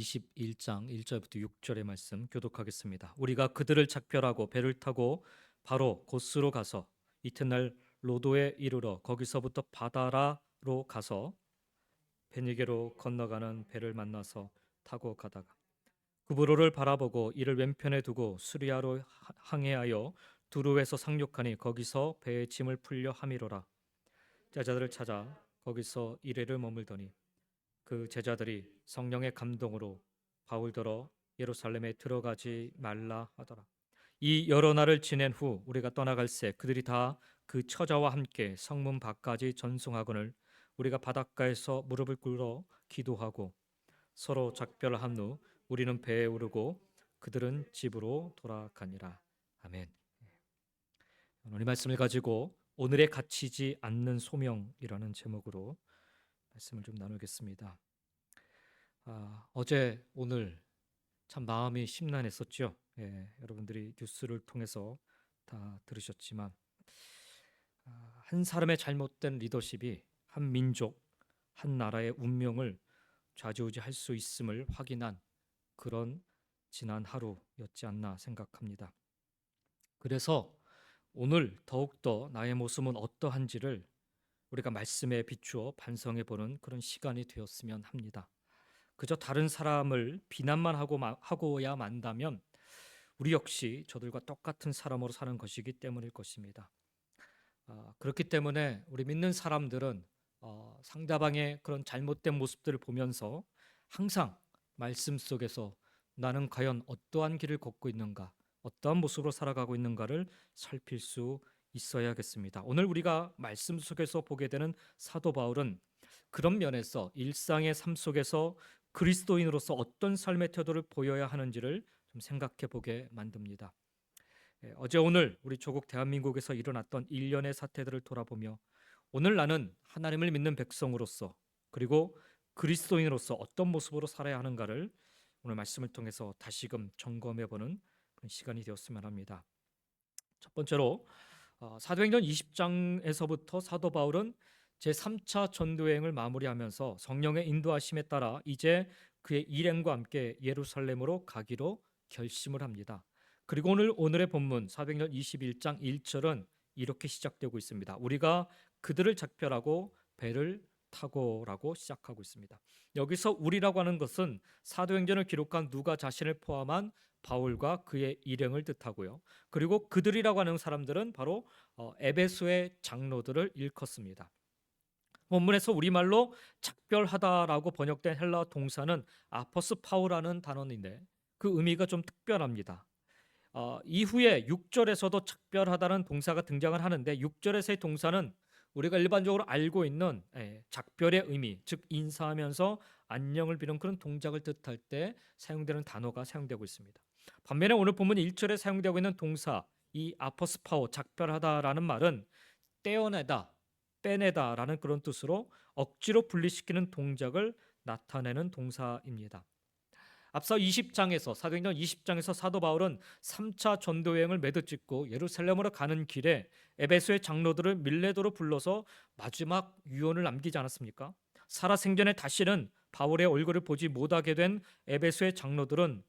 21장 1절부터 6절의 말씀 교독하겠습니다. 우리가 그들을 작별하고 배를 타고 바로 고스로 가서 이튿날 로도에 이르러 거기서부터 바다라로 가서 베니게로 건너가는 배를 만나서 타고 가다가 구브로를 바라보고 이를 왼편에 두고 수리아로 항해하여 두루에서 상륙하니 거기서 배의 짐을 풀려 함이로라. 제자들을 찾아 거기서 이레를 머물더니 그 제자들이 성령의 감동으로 바울더러 예루살렘에 들어가지 말라 하더라. 이 여러 날을 지낸 후 우리가 떠나갈새 그들이 다 그 처자와 함께 성문 밖까지 전송하거늘 우리가 바닷가에서 무릎을 꿇어 기도하고 서로 작별한 후 우리는 배에 오르고 그들은 집으로 돌아가니라. 아멘. 오늘 이 말씀을 가지고 오늘에 갇히지 않는 소명이라는 제목으로 말씀을 좀 나누겠습니다. 어제 오늘 참 마음이 심란했었죠. 여러분들이 뉴스를 통해서 다 들으셨지만 한 사람의 잘못된 리더십이 한 민족, 한 나라의 운명을 좌지우지할 수 있음을 확인한 그런 지난 하루였지 않나 생각합니다. 그래서 오늘 더욱더 나의 모습은 어떠한지를 우리가 말씀에 비추어 반성해 보는 그런 시간이 되었으면 합니다. 그저 다른 사람을 비난만 하고야 만다면 우리 역시 저들과 똑같은 사람으로 사는 것이기 때문일 것입니다. 그렇기 때문에 우리 믿는 사람들은 상대방의 그런 잘못된 모습들을 보면서 항상 말씀 속에서 나는 과연 어떠한 길을 걷고 있는가, 어떠한 모습으로 살아가고 있는가를 살필 수 있어야겠습니다. 오늘 우리가 말씀 속에서 보게 되는 사도 바울은 그런 면에서 일상의 삶 속에서 그리스도인으로서 어떤 삶의 태도를 보여야 하는지를 좀 생각해 보게 만듭니다. 어제 오늘 우리 조국 대한민국에서 일어났던 일련의 사태들을 돌아보며 오늘 나는 하나님을 믿는 백성으로서 그리고 그리스도인으로서 어떤 모습으로 살아야 하는가를 오늘 말씀을 통해서 다시금 점검해 보는 그런 시간이 되었으면 합니다. 첫 번째로 사도행전 20장에서부터 사도 바울은 제3차 전도여행을 마무리하면서 성령의 인도하심에 따라 이제 그의 일행과 함께 예루살렘으로 가기로 결심을 합니다. 그리고 오늘의 본문 사도행전 21장 1절은 이렇게 시작되고 있습니다. 우리가 그들을 작별하고 배를 타고라고 시작하고 있습니다. 여기서 우리라고 하는 것은 사도행전을 기록한 누가 자신을 포함한 바울과 그의 일행을 뜻하고요. 그리고 그들이라고 하는 사람들은 바로 에베소의 장로들을 일컫습니다. 본문에서 우리말로 작별하다라고 번역된 헬라어 동사는 아포스파우라는 단어인데 그 의미가 좀 특별합니다. 이후에 6절에서도 작별하다는 동사가 등장을 하는데 6절에서의 동사는 우리가 일반적으로 알고 있는 작별의 의미, 즉 인사하면서 안녕을 비는 그런 동작을 뜻할 때 사용되는 단어가 사용되고 있습니다. 반면에 오늘 본문 1절에 사용되고 있는 동사 이 아포스파오 작별하다라는 말은 떼어내다, 빼내다라는 그런 뜻으로 억지로 분리시키는 동작을 나타내는 동사입니다. 앞서 20장에서 사도행전 20장에서 사도 바울은 3차 전도 여행을 매듭 짓고 예루살렘으로 가는 길에 에베소의 장로들을 밀레도로 불러서 마지막 유언을 남기지 않았습니까? 살아생전에 다시는 바울의 얼굴을 보지 못하게 된 에베소의 장로들은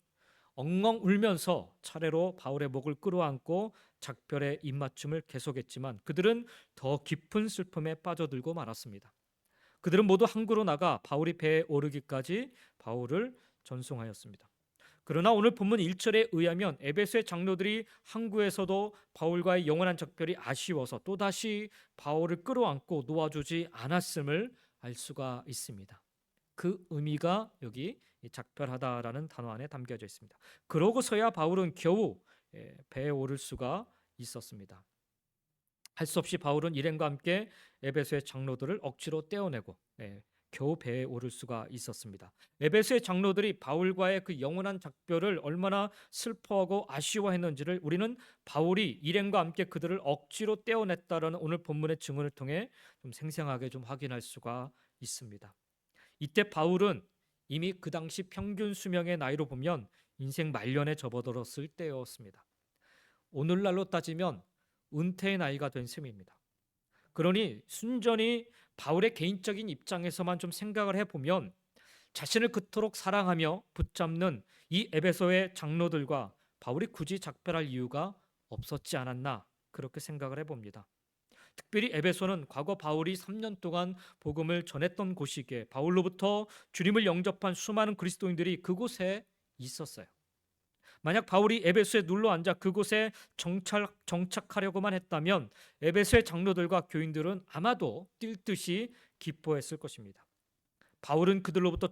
엉엉 울면서 차례로 바울의 목을 끌어안고 작별의 입맞춤을 계속했지만 그들은 더 깊은 슬픔에 빠져들고 말았습니다. 그들은 모두 항구로 나가 바울이 배에 오르기까지 바울을 전송하였습니다. 그러나 오늘 본문 1절에 의하면 에베소의 장로들이 항구에서도 바울과의 영원한 작별이 아쉬워서 또다시 바울을 끌어안고 놓아주지 않았음을 알 수가 있습니다. 그 의미가 여기 작별하다라는 단어 안에 담겨져 있습니다. 그러고서야 바울은 겨우 배에 오를 수가 있었습니다. 할 수 없이 바울은 일행과 함께 에베소의 장로들을 억지로 떼어내고 겨우 배에 오를 수가 있었습니다. 에베소의 장로들이 바울과의 그 영원한 작별을 얼마나 슬퍼하고 아쉬워했는지를 우리는 바울이 일행과 함께 그들을 억지로 떼어냈다라는 오늘 본문의 증언을 통해 좀 생생하게 좀 확인할 수가 있습니다. 이때 바울은 이미 그 당시 평균 수명의 나이로 보면 인생 말년에 접어들었을 때였습니다. 오늘날로 따지면 은퇴의 나이가 된 셈입니다. 그러니 순전히 바울의 개인적인 입장에서만 좀 생각을 해보면 자신을 그토록 사랑하며 붙잡는 이 에베소의 장로들과 바울이 굳이 작별할 이유가 없었지 않았나, 그렇게 생각을 해봅니다. 특별히 에베소는 과거 바울이 3년 동안 복음을 전했던 곳이기에 바울로부터 주님을 영접한 수많은 그리스도인들이 그곳에 있었어요. 만약 바울이 에베소에 눌러 앉아 그곳에 정착하려고만 했다면 에베소의 장로들과 교인들은 아마도 뛸 듯이 기뻐했을 것입니다. 바울은 그들로부터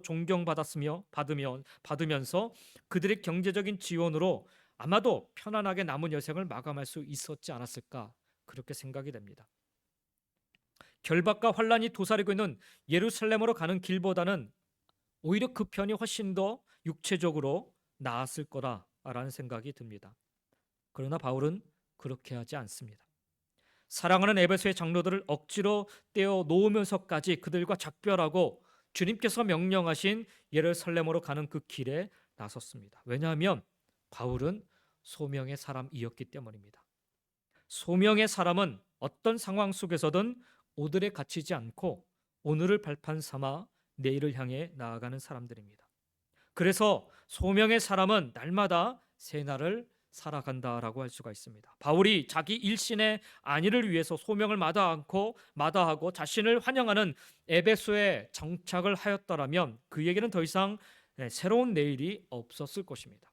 받으면서 그들의 경제적인 지원으로 아마도 편안하게 남은 여생을 마감할 수 있었지 않았을까, 그렇게 생각이 됩니다. 결박과 환란이 도사리고 있는 예루살렘으로 가는 길보다는 오히려 그 편이 훨씬 더 육체적으로 나았을 거라라는 생각이 듭니다. 그러나 바울은 그렇게 하지 않습니다. 사랑하는 에베소의 장로들을 억지로 떼어 놓으면서까지 그들과 작별하고 주님께서 명령하신 예루살렘으로 가는 그 길에 나섰습니다. 왜냐하면 바울은 소명의 사람이었기 때문입니다. 소명의 사람은 어떤 상황 속에서든 오늘에 갇히지 않고 오늘을 발판 삼아 내일을 향해 나아가는 사람들입니다. 그래서 소명의 사람은 날마다 새날을 살아간다라고 할 수가 있습니다. 바울이 자기 일신의 안위를 위해서 소명을 마다하고 자신을 환영하는 에베소에 정착을 하였더라면 그에게는 더 이상 새로운 내일이 없었을 것입니다.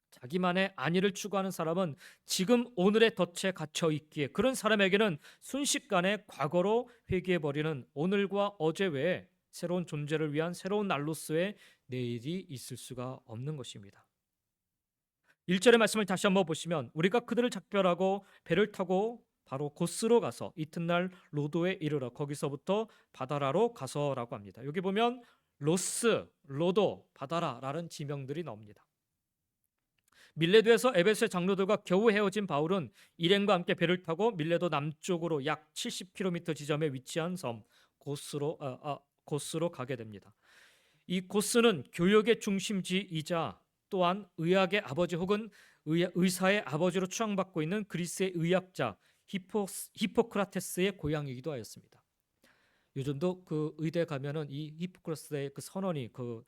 자기만의 안위를 추구하는 사람은 지금 오늘의 덫에 갇혀 있기에 그런 사람에게는 순식간에 과거로 회귀해버리는 오늘과 어제 외에 새로운 존재를 위한 새로운 날로서의 내일이 있을 수가 없는 것입니다. 1절의 말씀을 다시 한번 보시면 우리가 그들을 작별하고 배를 타고 바로 고스로 가서 이튿날 로도에 이르러 거기서부터 바다라로 가서라고 합니다. 여기 보면 로스, 로도, 바다라라는 지명들이 나옵니다. 밀레도에서 에베소의 장로들과 겨우 헤어진 바울은 일행과 함께 배를 타고 밀레도 남쪽으로 약 70km 지점에 위치한 섬 고스로 가게 됩니다. 이 고스는 교역의 중심지이자 또한 의학의 아버지 혹은 의사의 아버지로 추앙받고 있는 그리스의 의학자 히포크라테스의 고향이기도 하였습니다. 요즘도 그 의대 가면은 이 히포크라테스의 그 선언이 그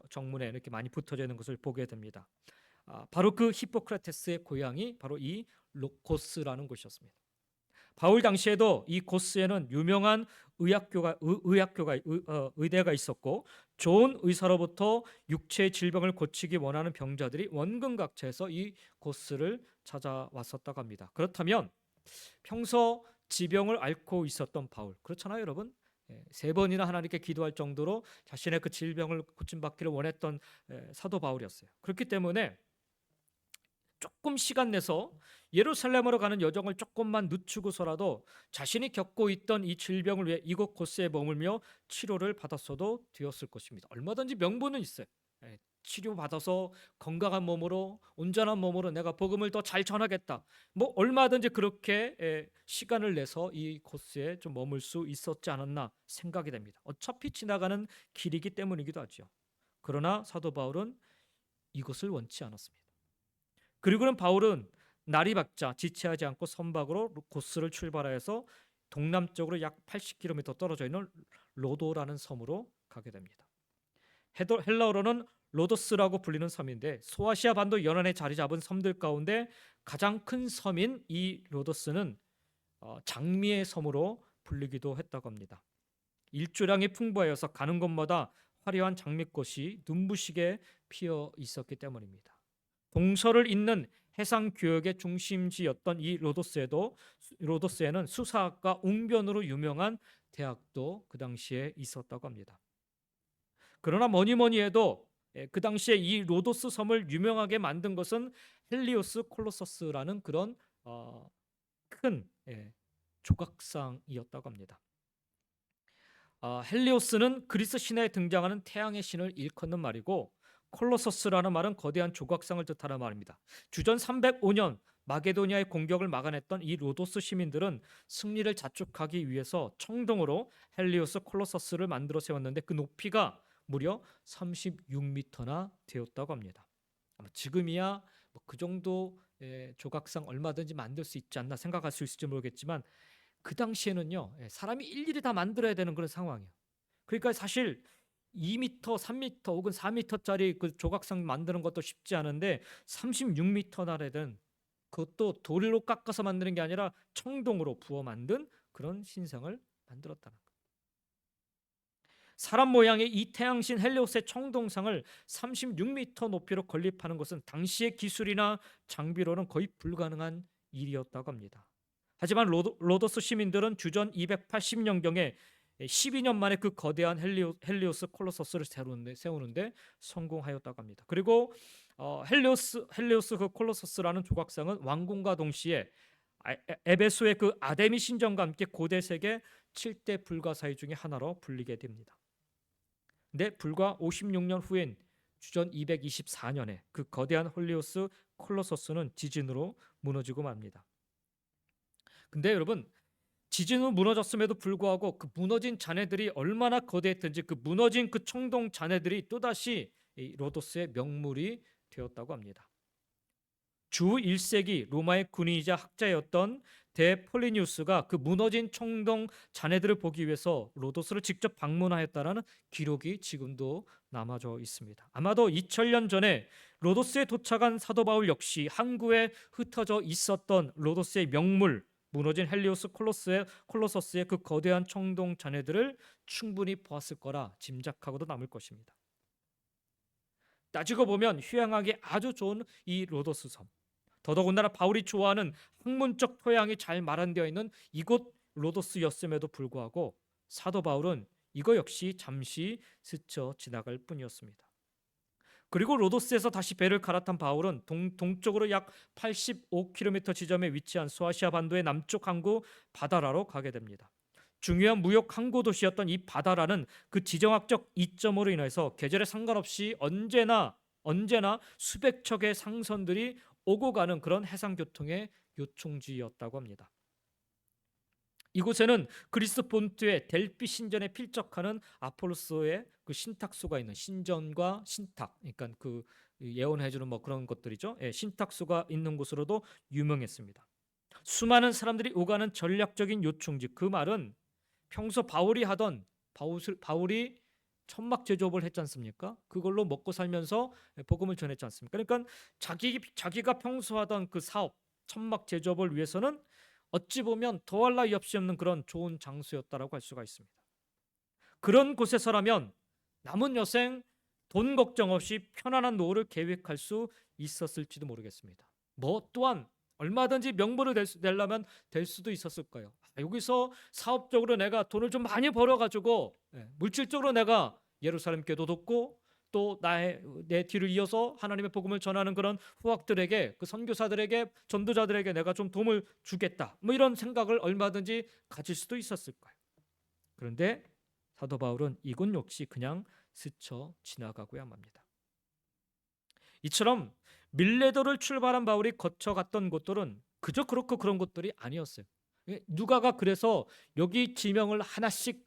정문에 이렇게 많이 붙어져 있는 것을 보게 됩니다. 바로 그 히포크라테스의 고향이 바로 이 고스라는 곳이었습니다. 바울 당시에도 이 고스에는 유명한 의대가 있었고 좋은 의사로부터 육체의 질병을 고치기 원하는 병자들이 원근각처에서 이 고스를 찾아왔었다고 합니다. 그렇다면 평소 지병을 앓고 있었던 바울, 그렇잖아요 여러분? 3번이나 하나님께 기도할 정도로 자신의 그 질병을 고침받기를 원했던 사도 바울이었어요. 그렇기 때문에 조금 시간 내서 예루살렘으로 가는 여정을 조금만 늦추고서라도 자신이 겪고 있던 이 질병을 위해 이곳 고스에 머물며 치료를 받았어도 되었을 것입니다. 얼마든지 명분은 있어요. 치료받아서 건강한 몸으로 온전한 몸으로 내가 복음을 더 잘 전하겠다. 뭐 얼마든지 그렇게 시간을 내서 이 고스에 좀 머물 수 있었지 않았나 생각이 됩니다. 어차피 지나가는 길이기 때문이기도 하죠. 그러나 사도 바울은 이것을 원치 않았습니다. 그리고는 바울은 날이 밝자 지체하지 않고 선박으로 고스를 출발하여서 동남쪽으로 약 80km 떨어져 있는 로도라는 섬으로 가게 됩니다. 헬라어로는 로도스라고 불리는 섬인데 소아시아 반도 연안에 자리 잡은 섬들 가운데 가장 큰 섬인 이 로도스는 장미의 섬으로 불리기도 했다고 합니다. 일조량이 풍부하여서 가는 곳마다 화려한 장미꽃이 눈부시게 피어 있었기 때문입니다. 동서를 잇는 해상 교역의 중심지였던 이 로도스에는 수사학과 웅변으로 유명한 대학도 그 당시에 있었다고 합니다. 그러나 뭐니 해도 그 당시에 이 로도스 섬을 유명하게 만든 것은 헬리오스 콜로서스라는 그런 큰 조각상이었다고 합니다. 헬리오스는 그리스 신화에 등장하는 태양의 신을 일컫는 말이고 콜로서스라는 말은 거대한 조각상을 뜻하는 말입니다. 주전 305년 마게도니아의 공격을 막아냈던 이 로도스 시민들은 승리를 자축하기 위해서 청동으로 헬리오스 콜로서스를 만들어 세웠는데 그 높이가 무려 36m나 되었다고 합니다. 지금이야 그 정도 조각상 얼마든지 만들 수 있지 않나 생각할 수 있을지 모르겠지만 그 당시에는요 사람이 일일이 다 만들어야 되는 그런 상황이에요. 그러니까 사실 2m, 3m 혹은 4m짜리 그 조각상 만드는 것도 쉽지 않은데 36m나 되는, 그것도 돌로 깎아서 만드는 게 아니라 청동으로 부어 만든 그런 신상을 만들었다는 거예요. 사람 모양의 이 태양신 헬리오스의 청동상을 36m 높이로 건립하는 것은 당시의 기술이나 장비로는 거의 불가능한 일이었다고 합니다. 하지만 로도스 시민들은 주전 280년경에 12년 만에 그 거대한 헬리오스 콜로서스를 세우는데 성공하였다고 합니다. 그리고 헬리오스 그 콜로서스라는 조각상은 완공과 동시에 에베소의 그 아데미 신전과 함께 고대 세계 7대 불가사의 중에 하나로 불리게 됩니다. 근데 불과 56년 후인 주전 224년에 그 거대한 헬리오스 콜로서스는 지진으로 무너지고 맙니다. 근데 여러분, 지진으로 무너졌음에도 불구하고 그 무너진 잔해들이 얼마나 거대했든지 그 무너진 그 청동 잔해들이 또다시 이 로도스의 명물이 되었다고 합니다. 주 1세기 로마의 군인이자 학자였던 데폴리니우스가 그 무너진 청동 잔해들을 보기 위해서 로도스를 직접 방문하였다는 기록이 지금도 남아져 있습니다. 아마도 2000년 전에 로도스에 도착한 사도 바울 역시 항구에 흩어져 있었던 로도스의 명물, 무너진 헬리오스 콜로서스의 그 거대한 청동 잔해들을 충분히 보았을 거라 짐작하고도 남을 것입니다. 따지고 보면 휴양하기 아주 좋은 이 로도스 섬, 더더군다나 바울이 좋아하는 학문적 토양이 잘 마련되어 있는 이곳 로도스였음에도 불구하고 사도 바울은 이거 역시 잠시 스쳐 지나갈 뿐이었습니다. 그리고 로도스에서 다시 배를 갈아탄 바울은 동쪽으로 약 85km 지점에 위치한 소아시아 반도의 남쪽 항구 바다라로 가게 됩니다. 중요한 무역 항구 도시였던 이 바다라는 그 지정학적 이점으로 인해서 계절에 상관없이 언제나 수백 척의 상선들이 오고 가는 그런 해상 교통의 요충지였다고 합니다. 이곳에는 그리스 본토의 델피 신전에 필적하는 아폴로스의 그 신탁수가 있는, 신전과 신탁, 그러니까 그 예언해주는 뭐 그런 것들이죠. 예, 신탁수가 있는 곳으로도 유명했습니다. 수많은 사람들이 오가는 전략적인 요충지, 그 말은 평소 바울이 천막 제조업을 했지 않습니까? 그걸로 먹고 살면서 복음을 전했지 않습니까? 그러니까 자기가 평소 하던 그 사업, 천막 제조업을 위해서는 어찌 보면 더할 나위 없이 없는 그런 좋은 장소였다라고 할 수가 있습니다. 그런 곳에서라면 남은 여생 돈 걱정 없이 편안한 노후를 계획할 수 있었을지도 모르겠습니다. 뭐 또한 얼마든지 명분을 내려면 될 수도 있었을 거예요. 여기서 사업적으로 내가 돈을 좀 많이 벌어가지고 물질적으로 내가 예루살렘 교도 돕고 또 내 뒤를 이어서 하나님의 복음을 전하는 그런 후학들에게, 그 선교사들에게, 전도자들에게 내가 좀 도움을 주겠다, 뭐 이런 생각을 얼마든지 가질 수도 있었을 거예요. 그런데 사도 바울은 이곳 역시 그냥 스쳐 지나가고야 맙니다. 이처럼 밀레도를 출발한 바울이 거쳐갔던 곳들은 그저 그렇고 그런 곳들이 아니었어요. 누가가 그래서 여기 지명을 하나씩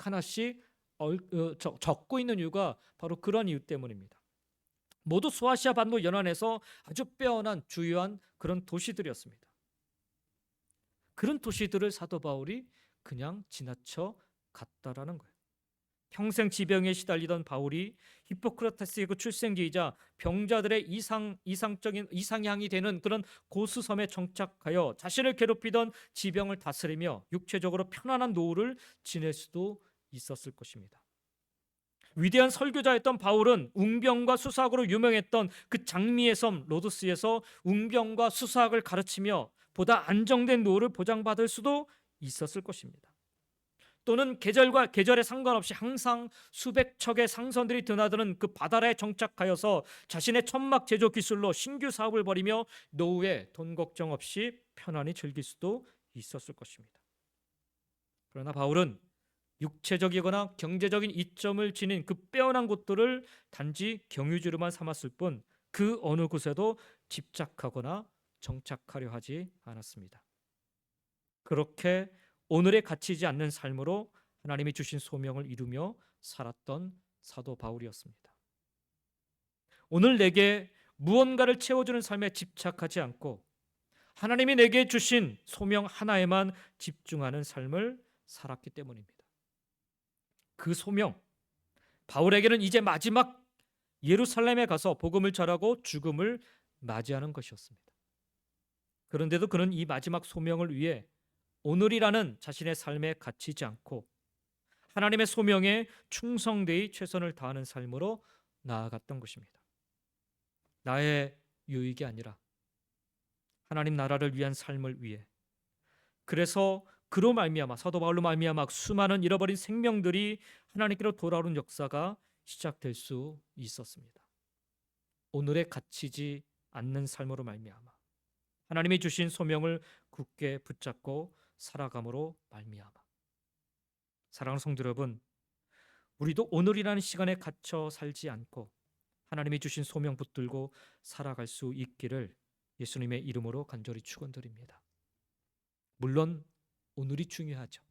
적고 있는 이유가 바로 그런 이유 때문입니다. 모두 소아시아 반도 연안에서 아주 빼어난 주요한 그런 도시들이었습니다. 그런 도시들을 사도 바울이 그냥 지나쳐 갔다라는 거예요. 평생 지병에 시달리던 바울이 히포크라테스의 그 출생지이자 병자들의 이상향이 되는 그런 고수섬에 정착하여 자신을 괴롭히던 지병을 다스리며 육체적으로 편안한 노후를 지낼 수도 있었을 것입니다. 위대한 설교자였던 바울은 웅병과 수사학으로 유명했던 그 장미의 섬 로도스에서 웅병과 수사학을 가르치며 보다 안정된 노후를 보장받을 수도 있었을 것입니다. 또는 계절에 상관없이 항상 수백 척의 상선들이 드나드는 그 바다에 정착하여서 자신의 천막 제조 기술로 신규 사업을 벌이며 노후에 돈 걱정 없이 편안히 즐길 수도 있었을 것입니다. 그러나 바울은 육체적이거나 경제적인 이점을 지닌 그 빼어난 곳들을 단지 경유지로만 삼았을 뿐 그 어느 곳에도 집착하거나 정착하려 하지 않았습니다. 그렇게 오늘에 갇히지 않는 삶으로 하나님이 주신 소명을 이루며 살았던 사도 바울이었습니다. 오늘 내게 무언가를 채워주는 삶에 집착하지 않고 하나님이 내게 주신 소명 하나에만 집중하는 삶을 살았기 때문입니다. 그 소명, 바울에게는 이제 마지막 예루살렘에 가서 복음을 전하고 죽음을 맞이하는 것이었습니다. 그런데도 그는 이 마지막 소명을 위해 오늘이라는 자신의 삶에 갇히지 않고 하나님의 소명에 충성되이 최선을 다하는 삶으로 나아갔던 것입니다. 나의 유익이 아니라 하나님 나라를 위한 삶을 위해, 그래서 그로 말미암아, 사도 바울로 말미암아 수많은 잃어버린 생명들이 하나님께로 돌아오는 역사가 시작될 수 있었습니다. 오늘에 갇히지 않는 삶으로 말미암아 하나님이 주신 소명을 굳게 붙잡고 살아감으로 말미암아. 사랑하는 성도 여러분, 우리도 오늘이라는 시간에 갇혀 살지 않고 하나님이 주신 소명 붙들고 살아갈 수 있기를 예수님의 이름으로 간절히 축원드립니다. 물론 오늘이 중요하죠.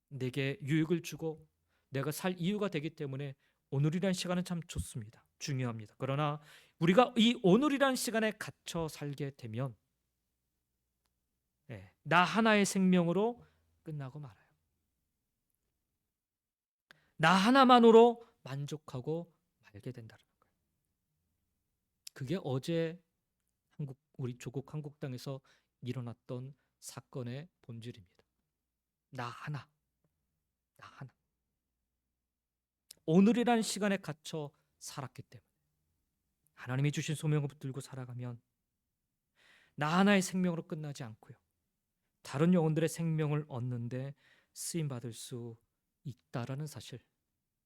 내게 유익을 주고 내가 살 이유가 되기 때문에 오늘이라는 시간은 참 좋습니다. 중요합니다. 그러나 우리가 이 오늘이라는 시간에 갇혀 살게 되면 나 하나의 생명으로 끝나고 말아요. 나 하나만으로 만족하고 말게 된다는 거예요. 그게 어제 우리 조국 한국 땅에서 일어났던 사건의 본질입니다. 나 하나. 오늘이라는 시간에 갇혀 살았기 때문에 하나님이 주신 소명을 붙들고 살아가면 나 하나의 생명으로 끝나지 않고요, 다른 영혼들의 생명을 얻는데 쓰임 받을 수 있다라는 사실,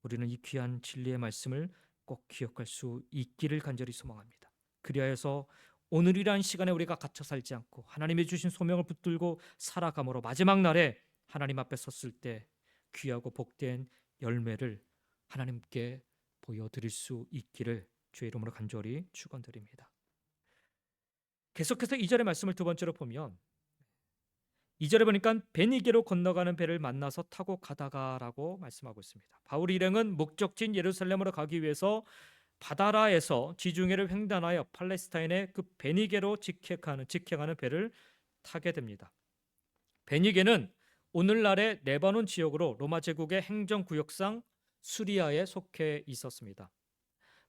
우리는 이 귀한 진리의 말씀을 꼭 기억할 수 있기를 간절히 소망합니다. 그리하여서 오늘이란 시간에 우리가 갇혀 살지 않고 하나님이 주신 소명을 붙들고 살아감으로 마지막 날에 하나님 앞에 섰을 때 귀하고 복된 열매를 하나님께 보여드릴 수 있기를 주의 이름으로 간절히 축원드립니다. 계속해서 2절의 말씀을 두 번째로 보면 2절에 보니까 베니게로 건너가는 배를 만나서 타고 가다가라고 말씀하고 있습니다. 바울 일행은 목적지인 예루살렘으로 가기 위해서 바다라에서 지중해를 횡단하여 팔레스타인의 그 베니게로 직행하는 배를 타게 됩니다. 베니게는 오늘날의 레바논 지역으로 로마 제국의 행정구역상 수리아에 속해 있었습니다.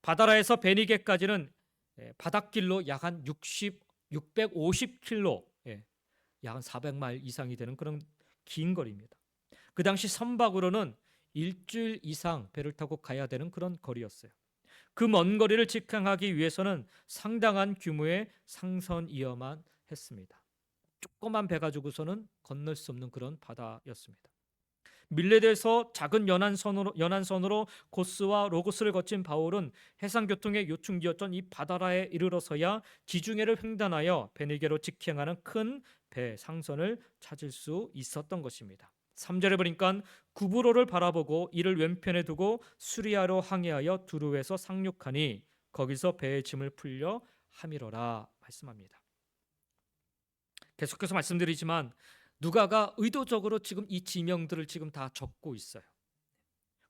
바다라에서 베니게까지는 바닷길로 약 한 650km, 약 한 400마일 이상이 되는 그런 긴 거리입니다. 그 당시 선박으로는 일주일 이상 배를 타고 가야 되는 그런 거리였어요. 그 먼 거리를 직항하기 위해서는 상당한 규모의 상선이어만 했습니다. 조그만 배 가지고서는 건널 수 없는 그런 바다였습니다. 밀레드에서 작은 연안선으로 고스와 로고스를 거친 바울은 해상교통의 요충지였던 이 바다라에 이르러서야 지중해를 횡단하여 베니게로 직행하는 큰 배 상선을 찾을 수 있었던 것입니다. 3절에 보니까 구브로를 바라보고 이를 왼편에 두고 수리아로 항해하여 두루에서 상륙하니 거기서 배의 짐을 풀려 하미러라 말씀합니다. 계속해서 말씀드리지만 누가가 의도적으로 지금 이 지명들을 지금 다 적고 있어요.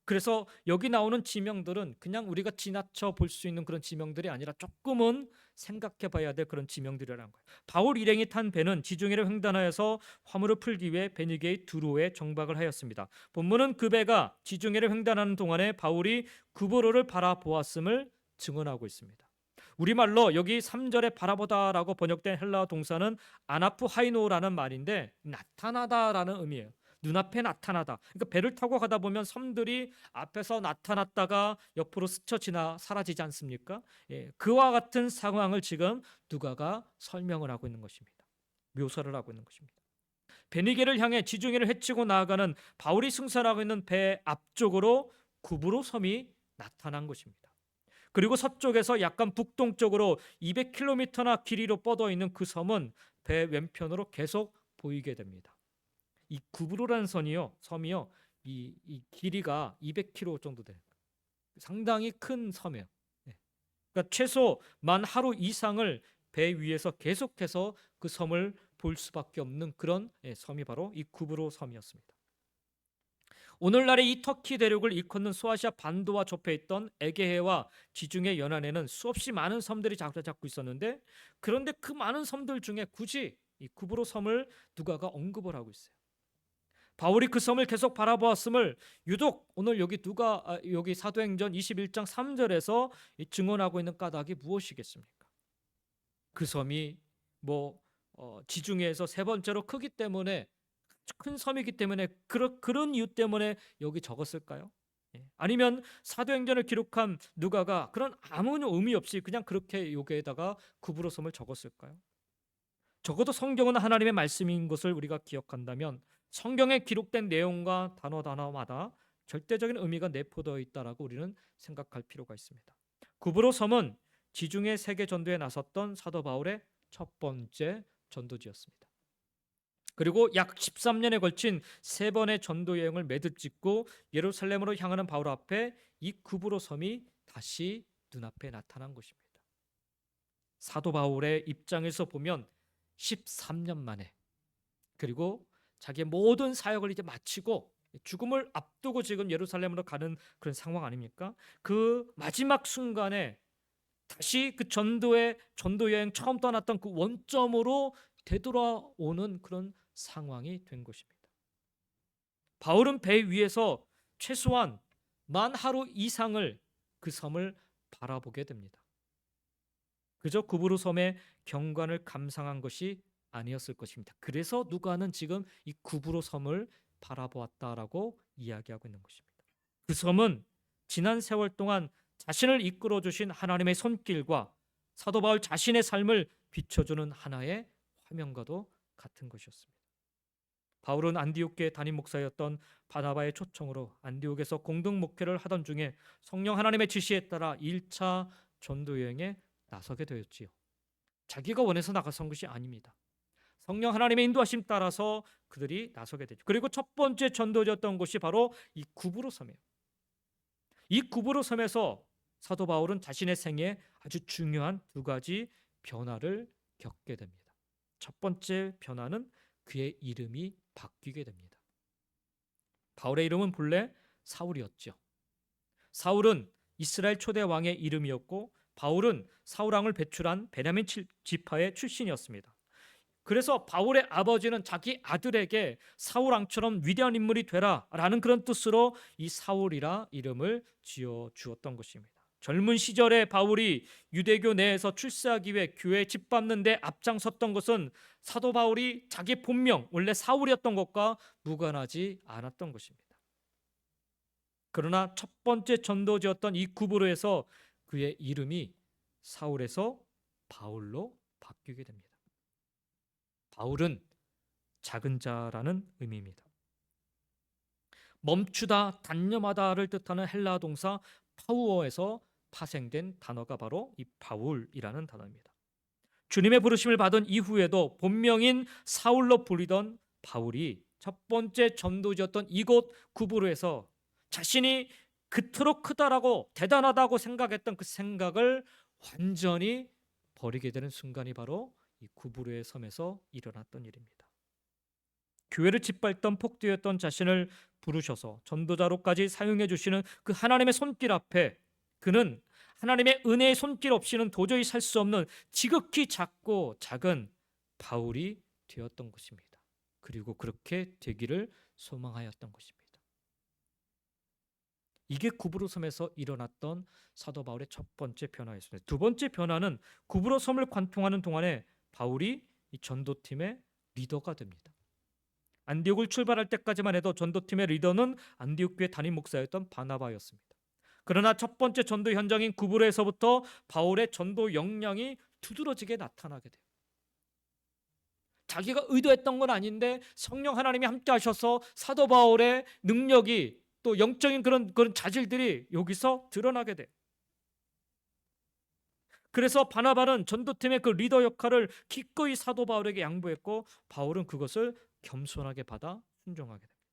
그래서 여기 나오는 지명들은 그냥 우리가 지나쳐 볼 수 있는 그런 지명들이 아니라 조금은 생각해 봐야 될 그런 지명들이라는 거예요. 바울 일행이 탄 배는 지중해를 횡단하여서 화물을 풀기 위해 베니게의 두로에 정박을 하였습니다. 본문은 그 배가 지중해를 횡단하는 동안에 바울이 구브로를 바라보았음을 증언하고 있습니다. 우리말로 여기 3절에 바라보다라고 번역된 헬라어 동사는 아나프하이노라는 말인데 나타나다라는 의미예요. 눈앞에 나타나다. 그러니까 배를 타고 가다 보면 섬들이 앞에서 나타났다가 옆으로 스쳐 지나 사라지지 않습니까? 그와 같은 상황을 지금 누가가 설명을 하고 있는 것입니다. 묘사를 하고 있는 것입니다. 베니게를 향해 지중해를 헤치고 나아가는 바울이 승선하고 있는 배 앞쪽으로 구브로 섬이 나타난 것입니다. 그리고 서쪽에서 약간 북동쪽으로 200km나 길이로 뻗어 있는 그 섬은 배 왼편으로 계속 보이게 됩니다. 이 구브로라는 섬이요, 이 길이가 200km 정도 돼요. 상당히 큰 섬이에요. 그러니까 최소 만 하루 이상을 배 위에서 계속해서 그 섬을 볼 수밖에 없는 그런 섬이 바로 이 구브로 섬이었습니다. 오늘날의 이 터키 대륙을 일컫는 소아시아 반도와 접해 있던 에게해와 지중해 연안에는 수없이 많은 섬들이 자리 잡고 있었는데, 그런데 그 많은 섬들 중에 굳이 이 구브로 섬을 누가가 언급을 하고 있어요. 바울이 그 섬을 계속 바라보았음을 유독 오늘 여기 사도행전 21장 3절에서 증언하고 있는 까닭이 무엇이겠습니까? 그 섬이 지중해에서 세 번째로 크기 때문에, 큰 섬이기 때문에, 그런 이유 때문에 여기 적었을까요? 아니면 사도행전을 기록한 누가가 그런 아무 의미 없이 그냥 그렇게 여기에다가 구브로 섬을 적었을까요? 적어도 성경은 하나님의 말씀인 것을 우리가 기억한다면 성경에 기록된 내용과 단어마다 절대적인 의미가 내포되어 있다라고 우리는 생각할 필요가 있습니다. 구브로 섬은 지중해 세계 전도에 나섰던 사도 바울의 첫 번째 전도지였습니다. 그리고 약 13년에 걸친 세 번의 전도 여행을 매듭 짓고 예루살렘으로 향하는 바울 앞에 이 구브로 섬이 다시 눈앞에 나타난 것입니다. 사도 바울의 입장에서 보면 13년 만에, 그리고 자기의 모든 사역을 이제 마치고 죽음을 앞두고 지금 예루살렘으로 가는 그런 상황 아닙니까? 그 마지막 순간에 다시 그 전도 여행 처음 떠났던 그 원점으로 되돌아오는 그런 상황이 된 것입니다. 바울은 배 위에서 최소한 만 하루 이상을 그 섬을 바라보게 됩니다. 그저 구브로 섬의 경관을 감상한 것이 아니었을 것입니다. 그래서 누가는 지금 이 구브로 섬을 바라보았다라고 이야기하고 있는 것입니다. 그 섬은 지난 세월 동안 자신을 이끌어 주신 하나님의 손길과 사도 바울 자신의 삶을 비춰주는 하나의 화면과도 같은 것이었습니다. 바울은 안디옥교의 담임 목사였던 바나바의 초청으로 안디옥에서 공동 목회를 하던 중에 성령 하나님의 지시에 따라 1차 전도 여행에 나서게 되었지요. 자기가 원해서 나가선 것이 아닙니다. 성령 하나님의 인도하심 따라서 그들이 나서게 되죠. 그리고 첫 번째 전도지였던 곳이 바로 이 구브로 섬이에요. 이 구브로 섬에서 사도 바울은 자신의 생애에 아주 중요한 두 가지 변화를 겪게 됩니다. 첫 번째 변화는 그의 이름이 바뀌게 됩니다. 바울의 이름은 본래 사울이었죠. 사울은 이스라엘 초대 왕의 이름이었고 바울은 사울 왕을 배출한 베냐민 지파의 출신이었습니다. 그래서 바울의 아버지는 자기 아들에게 사울 왕처럼 위대한 인물이 되라라는 그런 뜻으로 이 사울이라 이름을 지어 주었던 것입니다. 젊은 시절에 바울이 유대교 내에서 출세하기 위해 교회 짓밟는 데 앞장섰던 것은 사도 바울이 자기 본명 원래 사울이었던 것과 무관하지 않았던 것입니다. 그러나 첫 번째 전도지였던 이 구브로에서 그의 이름이 사울에서 바울로 바뀌게 됩니다. 바울은 작은 자라는 의미입니다. 멈추다, 단념하다를 뜻하는 헬라 동사 파우어에서 파생된 단어가 바로 이 바울이라는 단어입니다. 주님의 부르심을 받은 이후에도 본명인 사울로 불리던 바울이 첫 번째 전도지였던 이곳 구브로에서 자신이 그토록 크다라고 대단하다고 생각했던 그 생각을 완전히 버리게 되는 순간이 바로 이 구브로의 섬에서 일어났던 일입니다. 교회를 짓밟던 폭도였던 자신을 부르셔서 전도자로까지 사용해 주시는 그 하나님의 손길 앞에 그는 하나님의 은혜의 손길 없이는 도저히 살 수 없는 지극히 작고 작은 바울이 되었던 것입니다. 그리고 그렇게 되기를 소망하였던 것입니다. 이게 구브로 섬에서 일어났던 사도 바울의 첫 번째 변화였습니다. 두 번째 변화는 구브로 섬을 관통하는 동안에 바울이 이 전도팀의 리더가 됩니다. 안디옥을 출발할 때까지만 해도 전도팀의 리더는 안디옥 교회 담임 목사였던 바나바였습니다. 그러나 첫 번째 전도 현장인 구브로에서부터 바울의 전도 역량이 두드러지게 나타나게 돼요. 자기가 의도했던 건 아닌데 성령 하나님이 함께 하셔서 사도 바울의 능력이 또 영적인 그런 자질들이 여기서 드러나게 돼요. 그래서 바나바는 전도팀의 그 리더 역할을 기꺼이 사도 바울에게 양보했고 바울은 그것을 겸손하게 받아 순종하게 됩니다.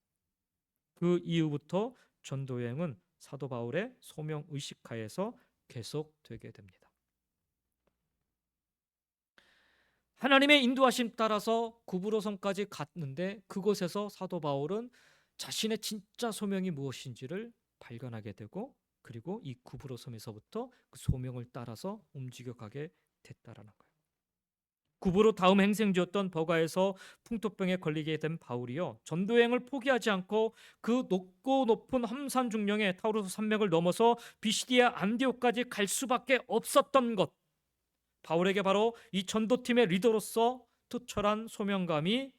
그 이후부터 전도 여행은 사도 바울의 소명 의식하에서 계속되게 됩니다. 하나님의 인도하심 따라서 구브로 섬까지 갔는데 그곳에서 사도 바울은 자신의 진짜 소명이 무엇인지를 발견하게 되고 그리고 이 구브로 섬에서부터 그 소명을 따라서 움직여가게 됐다라는 거예요. 구부로 다음 행생지였던 버가에서 풍토병에 걸리게 된 바울이요, 전도여행을 포기하지 않고 그 높고 높은 함산 중령의 타우로스 산맥을 넘어서 비시디아 안디옥까지 갈 수밖에 없었던 것, 바울에게 바로 이 전도팀의 리더로서 투철한 소명감이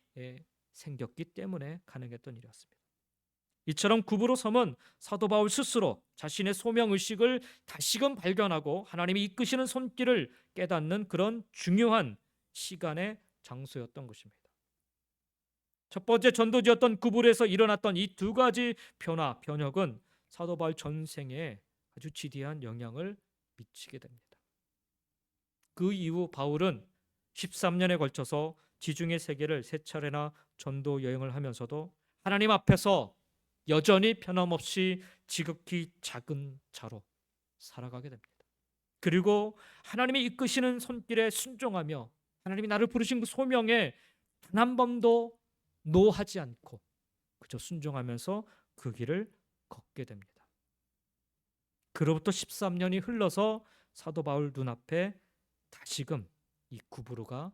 생겼기 때문에 가능했던 일이었습니다. 이처럼 구부로 섬은 사도 바울 스스로 자신의 소명 의식을 다시금 발견하고 하나님이 이끄시는 손길을 깨닫는 그런 중요한 시간의 장소였던 것입니다. 첫 번째 전도지였던 구부로에서 일어났던 이 두 가지 변혁은 사도 바울 전생에 아주 지대한 영향을 미치게 됩니다. 그 이후 바울은 13년에 걸쳐서 지중해 세계를 세 차례나 전도 여행을 하면서도 하나님 앞에서 여전히 변함없이 지극히 작은 자로 살아가게 됩니다. 그리고 하나님이 이끄시는 손길에 순종하며 하나님이 나를 부르신 그 소명에 단 한 번도 노하지 않고 그저 순종하면서 그 길을 걷게 됩니다. 그로부터 13년이 흘러서 사도 바울 눈앞에 다시금 이 구부로가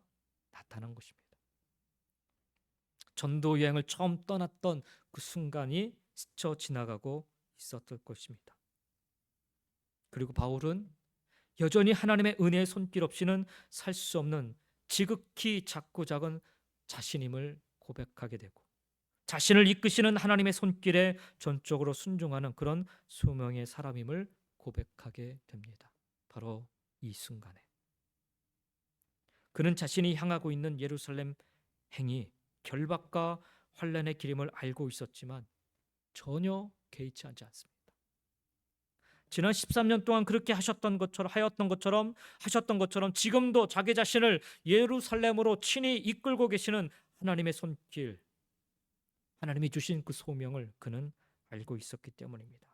나타난 것입니다. 전도 여행을 처음 떠났던 그 순간이 스쳐 지나가고 있었을 것입니다. 그리고 바울은 여전히 하나님의 은혜의 손길 없이는 살 수 없는 지극히 작고 작은 자신임을 고백하게 되고 자신을 이끄시는 하나님의 손길에 전적으로 순종하는 그런 소명의 사람임을 고백하게 됩니다. 바로 이 순간에 그는 자신이 향하고 있는 예루살렘 행이 결박과 환난의 길임을 알고 있었지만 전혀 개의치 않지 않습니다. 지난 13년 동안 그렇게 하셨던 것처럼 지금도 자기 자신을 예루살렘으로 친히 이끌고 계시는 하나님의 손길, 하나님이 주신 그 소명을 그는 알고 있었기 때문입니다.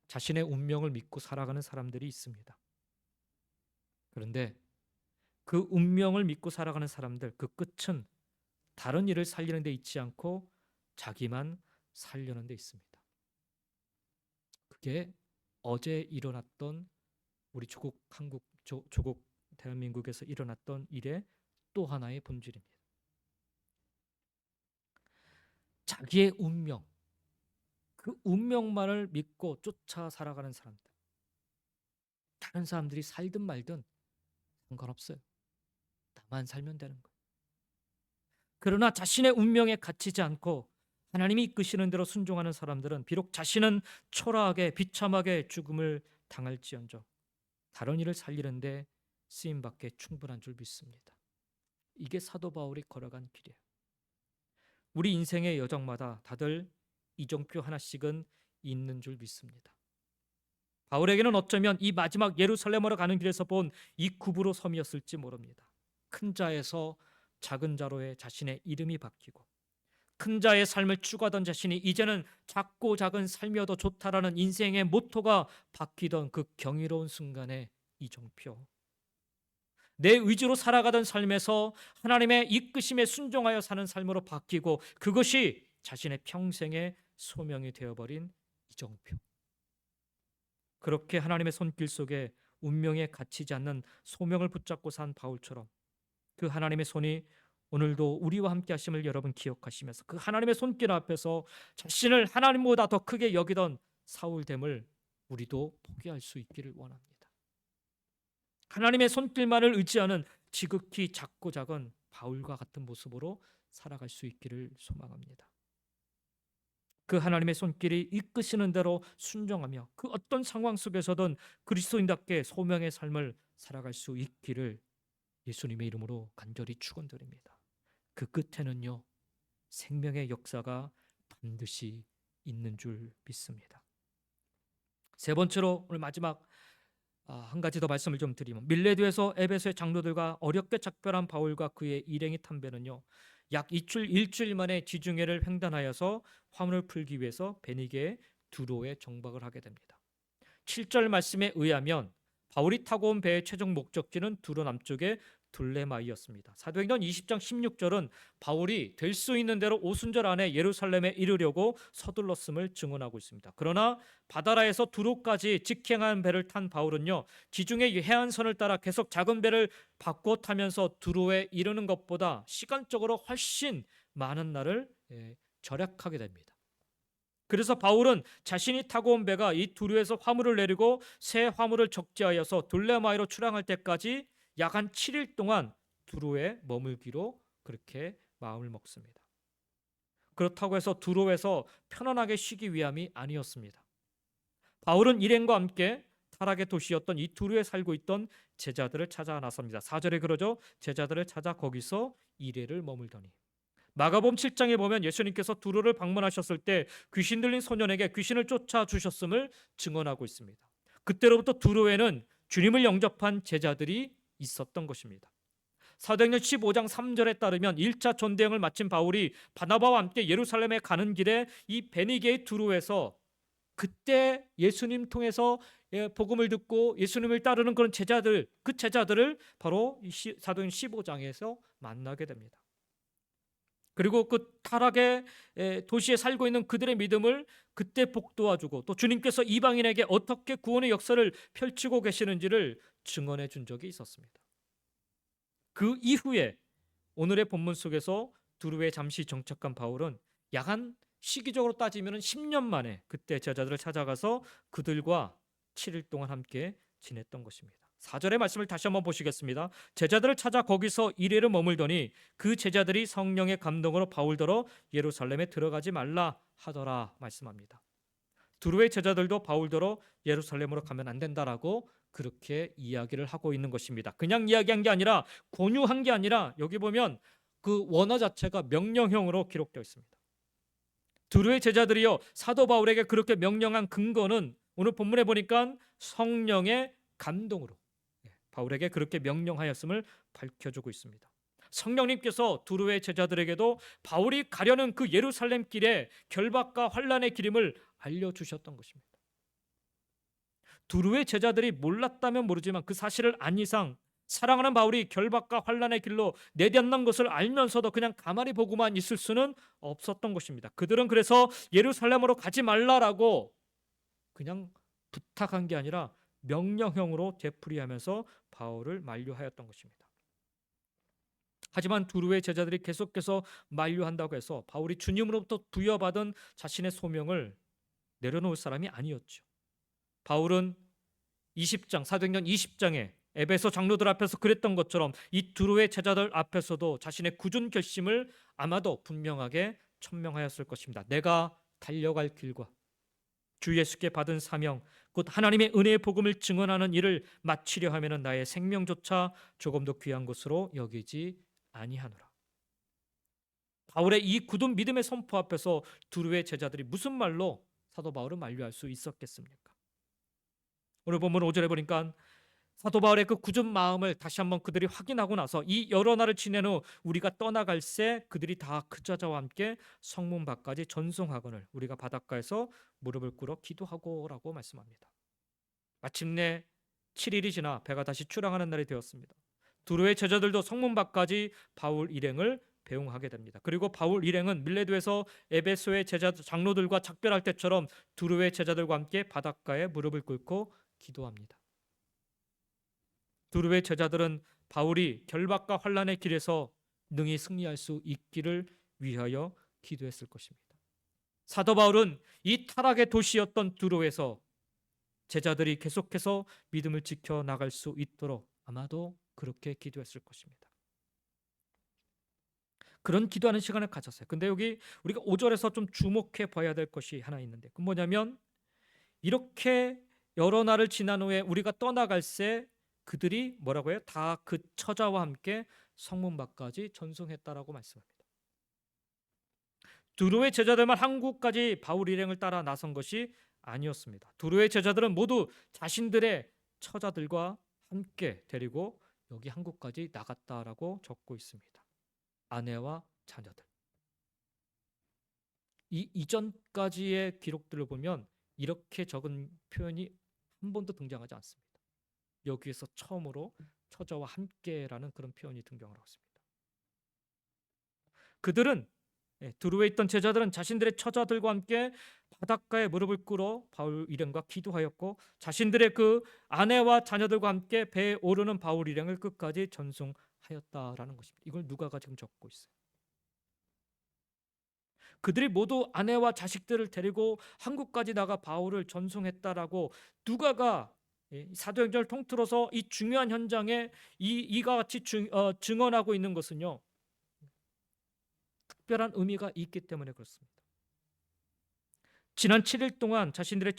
자신의 운명을 믿고 살아가는 사람들이 있습니다. 그런데 그 운명을 믿고 살아가는 사람들, 그 끝은 다른 일을 살리는 데 있지 않고 자기만 살려는 데 있습니다. 그게 어제 일어났던 우리 조국 대한민국에서 일어났던 일의 또 하나의 본질입니다. 자기의 운명, 그 운명만을 믿고 쫓아 살아가는 사람들. 다른 사람들이 살든 말든 상관없어요. 나만 살면 되는 거예요. 그러나 자신의 운명에 갇히지 않고 하나님이 이끄시는 대로 순종하는 사람들은 비록 자신은 초라하게 비참하게 죽음을 당할지언정 다른 이를 살리는데 쓰임받게 충분한 줄 믿습니다. 이게 사도 바울이 걸어간 길이에요. 우리 인생의 여정마다 다들 이정표 하나씩은 있는 줄 믿습니다. 바울에게는 어쩌면 이 마지막 예루살렘으로 가는 길에서 본 이 구부로 섬이었을지 모릅니다. 큰 자에서 작은 자로의 자신의 이름이 바뀌고 큰 자의 삶을 추구하던 자신이 이제는 작고 작은 삶이어도 좋다라는 인생의 모토가 바뀌던 그 경이로운 순간에 이정표, 내 의지로 살아가던 삶에서 하나님의 이끄심에 순종하여 사는 삶으로 바뀌고 그것이 자신의 평생의 소명이 되어버린 이정표. 그렇게 하나님의 손길 속에 운명에 갇히지 않는 소명을 붙잡고 산 바울처럼 그 하나님의 손이 오늘도 우리와 함께 하심을 여러분 기억하시면서 그 하나님의 손길 앞에서 자신을 하나님보다 더 크게 여기던 사울됨을 우리도 포기할 수 있기를 원합니다. 하나님의 손길만을 의지하는 지극히 작고 작은 바울과 같은 모습으로 살아갈 수 있기를 소망합니다. 그 하나님의 손길이 이끄시는 대로 순종하며 그 어떤 상황 속에서든 그리스도인답게 소명의 삶을 살아갈 수 있기를 예수님의 이름으로 간절히 축원드립니다. 그 끝에는요, 생명의 역사가 반드시 있는 줄 믿습니다. 세 번째로 오늘 마지막 한 가지 더 말씀을 좀 드리면 밀레드에서 에베소의 장로들과 어렵게 작별한 바울과 그의 일행이 탐배는요, 약 일주일 만에 지중해를 횡단하여서 화물을 풀기 위해서 베니게의 두로에 정박을 하게 됩니다. 7절 말씀에 의하면 바울이 타고 온 배의 최종 목적지는 두로 남쪽의 둘레마이였습니다. 사도행전 20장 16절은 바울이 될 수 있는 대로 오순절 안에 예루살렘에 이르려고 서둘렀음을 증언하고 있습니다. 그러나 바다라에서 두로까지 직행한 배를 탄 바울은요, 지중해 해안선을 따라 계속 작은 배를 바꿔 타면서 두로에 이르는 것보다 시간적으로 훨씬 많은 날을 절약하게 됩니다. 그래서 바울은 자신이 타고 온 배가 이 두로에서 화물을 내리고 새 화물을 적재하여서 돌레마이로 출항할 때까지 약 한 7일 동안 두로에 머물기로 그렇게 마음을 먹습니다. 그렇다고 해서 두로에서 편안하게 쉬기 위함이 아니었습니다. 바울은 일행과 함께 타락의 도시였던 이 두로에 살고 있던 제자들을 찾아 나섭니다. 4절에 그러죠. 제자들을 찾아 거기서 이레를 머물더니. 마가복음 7장에 보면 예수님께서 두로를 방문하셨을 때 귀신 들린 소년에게 귀신을 쫓아 주셨음을 증언하고 있습니다. 그때로부터 두로에는 주님을 영접한 제자들이 있었던 것입니다. 사도행전 15장 3절에 따르면 1차 전대행을 마친 바울이 바나바와 함께 예루살렘에 가는 길에 이 베니게의 두로에서 그때 예수님 통해서 복음을 듣고 예수님을 따르는 그런 제자들, 그 제자들을 바로 사도행전 15장에서 만나게 됩니다. 그리고 그 타락의 도시에 살고 있는 그들의 믿음을 그때 복도와주고 또 주님께서 이방인에게 어떻게 구원의 역사를 펼치고 계시는지를 증언해 준 적이 있었습니다. 그 이후에 오늘의 본문 속에서 두로에 잠시 정착한 바울은 약 한 시기적으로 따지면 10년 만에 그때 제자들을 찾아가서 그들과 7일 동안 함께 지냈던 것입니다. 4절의 말씀을 다시 한번 보시겠습니다. 제자들을 찾아 거기서 이레를 머물더니 그 제자들이 성령의 감동으로 바울더러 예루살렘에 들어가지 말라 하더라 말씀합니다. 두로의 제자들도 바울더러 예루살렘으로 가면 안 된다라고 그렇게 이야기를 하고 있는 것입니다. 그냥 이야기한 게 아니라 권유한 게 아니라 여기 보면 그 원어 자체가 명령형으로 기록되어 있습니다. 두로의 제자들이요 사도 바울에게 그렇게 명령한 근거는 오늘 본문에 보니까 성령의 감동으로 바울에게 그렇게 명령하였음을 밝혀주고 있습니다. 성령님께서 두로의 제자들에게도 바울이 가려는 그 예루살렘 길에 결박과 환난의 길임을 알려주셨던 것입니다. 두로의 제자들이 몰랐다면 모르지만 그 사실을 안 이상 사랑하는 바울이 결박과 환난의 길로 내딛는 것을 알면서도 그냥 가만히 보고만 있을 수는 없었던 것입니다. 그들은 그래서 예루살렘으로 가지 말라라고 그냥 부탁한 게 아니라 명령형으로 되풀이하면서 바울을 만류하였던 것입니다. 하지만 두로의 제자들이 계속해서 만류한다고 해서 바울이 주님으로부터 부여받은 자신의 소명을 내려놓을 사람이 아니었죠. 바울은 20장 사도행전 20장에 에베소 장로들 앞에서 그랬던 것처럼 이 두로의 제자들 앞에서도 자신의 굳은 결심을 아마도 분명하게 천명하였을 것입니다. 내가 달려갈 길과 주 예수께 받은 사명 곧 하나님의 은혜의 복음을 증언하는 일을 마치려 하면 나의 생명조차 조금도 귀한 것으로 여기지 아니하노라. 바울의 이 굳은 믿음의 선포 앞에서 두로의 제자들이 무슨 말로 사도 바울을 만류할 수 있었겠습니까? 오늘 본문 5절에 보니까 사도 바울의 그 굳은 마음을 다시 한번 그들이 확인하고 나서 이 여러 날을 지낸 후 우리가 떠나갈새 그들이 다 그 제자와 함께 성문 밖까지 전송하거늘 우리가 바닷가에서 무릎을 꿇어 기도하고라고 말씀합니다. 마침내 7일이 지나 배가 다시 출항하는 날이 되었습니다. 두로의 제자들도 성문 밖까지 바울 일행을 배웅하게 됩니다. 그리고 바울 일행은 밀레도에서 에베소의 제자 장로들과 작별할 때처럼 두로의 제자들과 함께 바닷가에 무릎을 꿇고 기도합니다. 두로의 제자들은 바울이 결박과 환난의 길에서 능히 승리할 수 있기를 위하여 기도했을 것입니다. 사도 바울은 이 타락의 도시였던 두로에서 제자들이 계속해서 믿음을 지켜 나갈 수 있도록 아마도 그렇게 기도했을 것입니다. 그런 기도하는 시간을 가졌어요. 근데 여기 우리가 5절에서 좀 주목해 봐야 될 것이 하나 있는데 그 뭐냐면 이렇게 여러 날을 지난 후에 우리가 떠나갈새 그들이 뭐라고 해요? 다 그 처자와 함께 성문 밖까지 전송했다라고 말씀합니다. 두로의 제자들만 항구까지 바울 일행을 따라 나선 것이 아니었습니다. 두로의 제자들은 모두 자신들의 처자들과 함께 데리고 여기 항구까지 나갔다라고 적고 있습니다. 아내와 자녀들. 이 이전까지의 기록들을 보면 이렇게 적은 표현이 한 번도 등장하지 않습니다. 여기에서 처음으로 처자와 함께라는 그런 표현이 등장을 하고 있습니다. 그들은 두로에 있던 제자들은 자신들의 처자들과 함께 바닷가에 무릎을 꿇어 바울 일행과 기도하였고 자신들의 그 아내와 자녀들과 함께 배에 오르는 바울 일행을 끝까지 전송하였다라는 것입니다. 이걸 누가가 지금 적고 있어요. 그들이 모두 아내와 자식들을 데리고 한국까지 나가 바울을 전송했다라고 누가가 사도행전을 통틀어서 이 중요한 현장에 이가 같이 증언하고 있는 것은요, 특별한 의미가 있기 때문에 그렇습니다. 지난 7일 동안 자신들의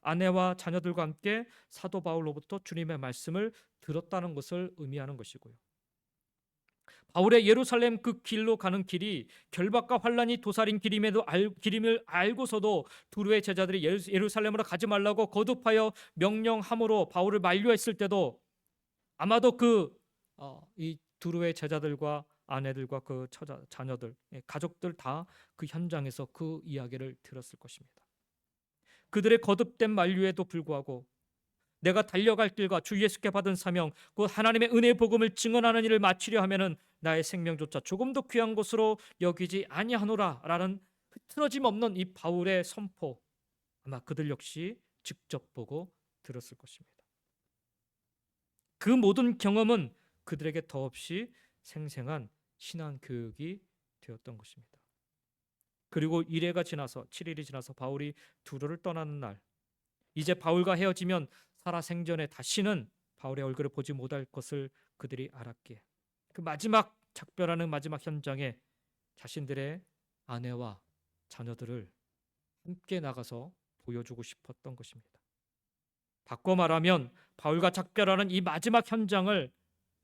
아내와 자녀들과 함께 사도 바울로부터 주님의 말씀을 들었다는 것을 의미하는 것이고요. 바울의 예루살렘 그 길로 가는 길이 결박과 환란이 도사린 길임을 알고서도 두루의 제자들이 예루살렘으로 가지 말라고 거듭하여 명령함으로 바울을 만류했을 때도 아마도 이 두루의 제자들과 아내들과 그 자녀들, 가족들 다 그 현장에서 그 이야기를 들었을 것입니다. 그들의 거듭된 만류에도 불구하고 내가 달려갈 길과 주 예수께 받은 사명, 그 하나님의 은혜의 복음을 증언하는 일을 마치려 하면은 나의 생명조차 조금도 귀한 것으로 여기지 아니하노라라는 흐트러짐 없는 이 바울의 선포, 아마 그들 역시 직접 보고 들었을 것입니다. 그 모든 경험은 그들에게 더없이 생생한 신앙 교육이 되었던 것입니다. 그리고 7일이 지나서 바울이 두로를 떠나는 날, 이제 바울과 헤어지면 살아생전에 다시는 바울의 얼굴을 보지 못할 것을 그들이 알았기에 그 마지막 작별하는 마지막 현장에 자신들의 아내와 자녀들을 함께 나가서 보여주고 싶었던 것입니다. 바꿔 말하면 바울과 작별하는 이 마지막 현장을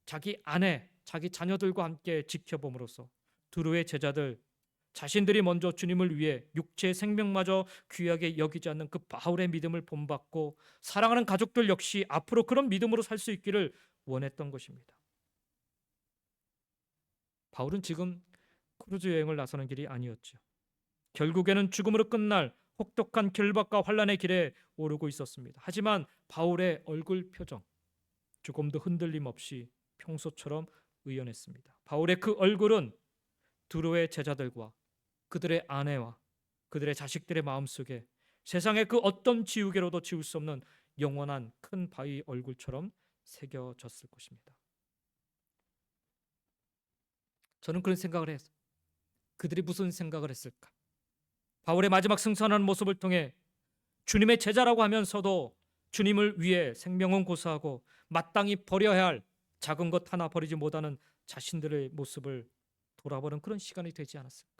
자기 아내, 자기 자녀들과 함께 지켜봄으로써 두루의 제자들, 자신들이 먼저 주님을 위해 육체의 생명마저 귀하게 여기지 않는 그 바울의 믿음을 본받고 사랑하는 가족들 역시 앞으로 그런 믿음으로 살 수 있기를 원했던 것입니다. 바울은 지금 크루즈 여행을 나서는 길이 아니었죠. 결국에는 죽음으로 끝날 혹독한 결박과 환란의 길에 오르고 있었습니다. 하지만 바울의 얼굴 표정 조금도 흔들림 없이 평소처럼 의연했습니다. 바울의 그 얼굴은 두로의 제자들과 그들의 아내와 그들의 자식들의 마음속에 세상의 그 어떤 지우개로도 지울 수 없는 영원한 큰 바위 얼굴처럼 새겨졌을 것입니다. 저는 그런 생각을 했어요. 그들이 무슨 생각을 했을까? 바울의 마지막 승선하는 모습을 통해 주님의 제자라고 하면서도 주님을 위해 생명은 고사하고 마땅히 버려야 할 작은 것 하나 버리지 못하는 자신들의 모습을 돌아보는 그런 시간이 되지 않았을까?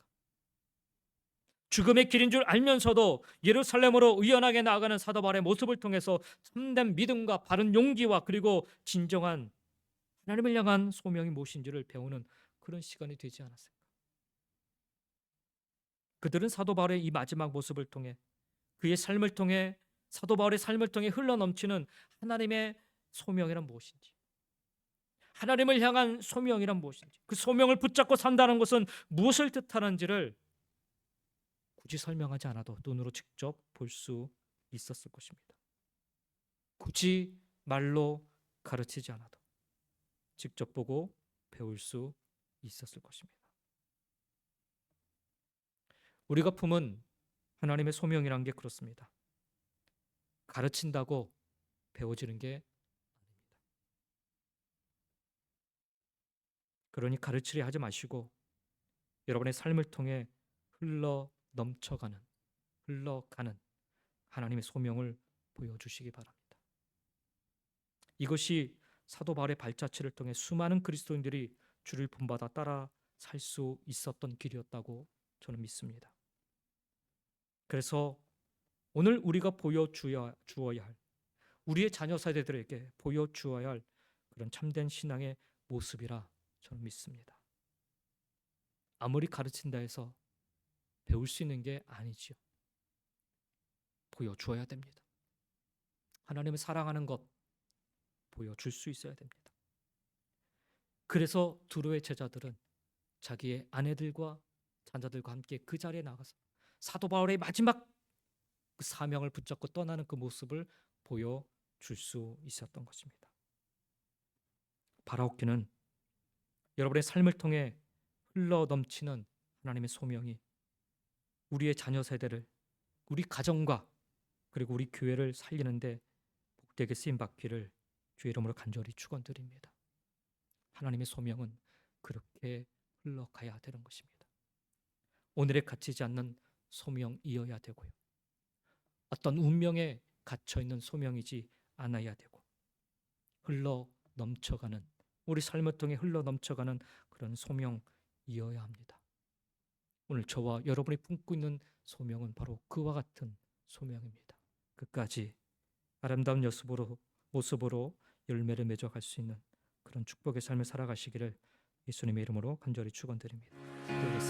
죽음의 길인 줄 알면서도 예루살렘으로 의연하게 나아가는 사도 바울의 모습을 통해서 참된 믿음과 바른 용기와 그리고 진정한 하나님을 향한 소명이 무엇인지를 배우는 그런 시간이 되지 않았을까? 그들은 사도 바울의 이 마지막 모습을 통해 그의 삶을 통해 사도 바울의 삶을 통해 흘러넘치는 하나님의 소명이란 무엇인지, 하나님을 향한 소명이란 무엇인지, 그 소명을 붙잡고 산다는 것은 무엇을 뜻하는지를 굳이 설명하지 않아도 눈으로 직접 볼 수 있었을 것입니다. 굳이 말로 가르치지 않아도 직접 보고 배울 수 있었을 것입니다. 우리가 품은 하나님의 소명이란 게 그렇습니다. 가르친다고 배워지는 게 아닙니다. 그러니 가르치려 하지 마시고 여러분의 삶을 통해 흘러가는 하나님의 소명을 보여주시기 바랍니다. 이것이 사도 바울의 발자취를 통해 수많은 그리스도인들이 주를 본받아 따라 살 수 있었던 길이었다고 저는 믿습니다. 그래서 오늘 우리가 보여주어야 할 우리의 자녀 세대들에게 보여주어야 할 그런 참된 신앙의 모습이라 저는 믿습니다. 아무리 가르친다 해서 배울 수 있는 게 아니지요. 보여주어야 됩니다. 하나님을 사랑하는 것 보여줄 수 있어야 됩니다. 그래서 두로의 제자들은 자기의 아내들과 자녀들과 함께 그 자리에 나가서 사도 바울의 마지막 그 사명을 붙잡고 떠나는 그 모습을 보여줄 수 있었던 것입니다. 바라옵기는 여러분의 삶을 통해 흘러 넘치는 하나님의 소명이 우리의 자녀 세대를, 우리 가정과 그리고 우리 교회를 살리는데 복되게 쓰임 받기를 주의 이름으로 간절히 축원드립니다. 하나님의 소명은 그렇게 흘러가야 되는 것입니다. 오늘에 갇히지 않는 소명이어야 되고요. 어떤 운명에 갇혀 있는 소명이지 않아야 되고 흘러 넘쳐가는, 우리 삶을 통해 흘러 넘쳐가는 그런 소명이어야 합니다. 오늘 저와 여러분이 품고 있는 소명은 바로 그와 같은 소명입니다. 끝까지 아름다운 모습으로 열매를 맺어갈 수 있는 그런 축복의 삶을 살아가시기를 예수님의 이름으로 간절히 축원드립니다. 기도하겠습니다.